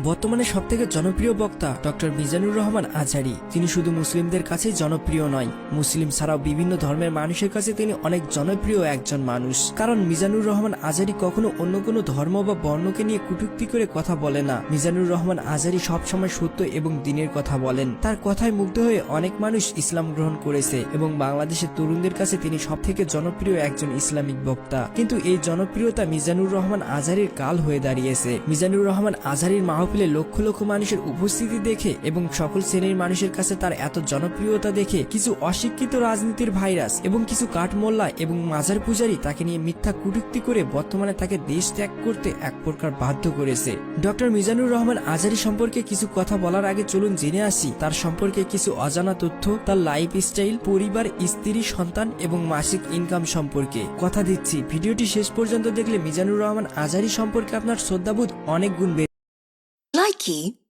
বর্তমানে সবথেকে জনপ্রিয় বক্তা ডক্টর মিজানুর রহমান আজহারী। তিনি শুধু মুসলিমদের কাছে জনপ্রিয় নয়, মুসলিম ছাড়াও বিভিন্ন ধর্মের মানুষের কাছে তিনি অনেক জনপ্রিয় একজন মানুষ। কারণ মিজানুর রহমান আজহারী কখনো অন্য কোনো ধর্ম বা বর্ণকে নিয়ে কটূক্তি করে কথা বলে না। মিজানুর রহমান আজহারী সবসময় সত্য এবং দ্বীনের কথা বলেন। তার কথায় মুগ্ধ হয়ে অনেক মানুষ ইসলাম গ্রহণ করেছে এবং বাংলাদেশের তরুণদের কাছে তিনি সবথেকে জনপ্রিয় একজন ইসলামিক বক্তা। কিন্তু এই জনপ্রিয়তা মিজানুর রহমান আজহারীর কাল হয়ে দাঁড়িয়েছে। মিজানুর রহমান আজহারীর মাহফিলে লক্ষ লক্ষ মানুষের উপস্থিতি দেখে এবং সকল শ্রেণীর মানুষের কাছে তার এত জনপ্রিয়তা দেখে কিছু অশিক্ষিত রাজনীতির ভাইরাস এবং কিছু কাঠমোল্লা এবং মাজার পূজারী তাকে নিয়ে মিথ্যা কটূক্তি করে বর্তমানে তাকে দেশ ত্যাগ করতে এক প্রকার বাধ্য করেছে। ডক্টর মিজানুর রহমান আজহারী সম্পর্কে কিছু কথা বলার আগে চলুন জেনে আসি তার সম্পর্কে কিছু অজানা তথ্য, তার লাইফস্টাইল, পরিবার, স্ত্রী, সন্তান এবং মাসিক ইনকাম সম্পর্কে। কথা দিচ্ছি, ভিডিওটি শেষ পর্যন্ত দেখলে মিজানুর রহমান আজহারী সম্পর্কে আপনার শ্রদ্ধাবোধ অনেক গুণ বেড়ে। Likey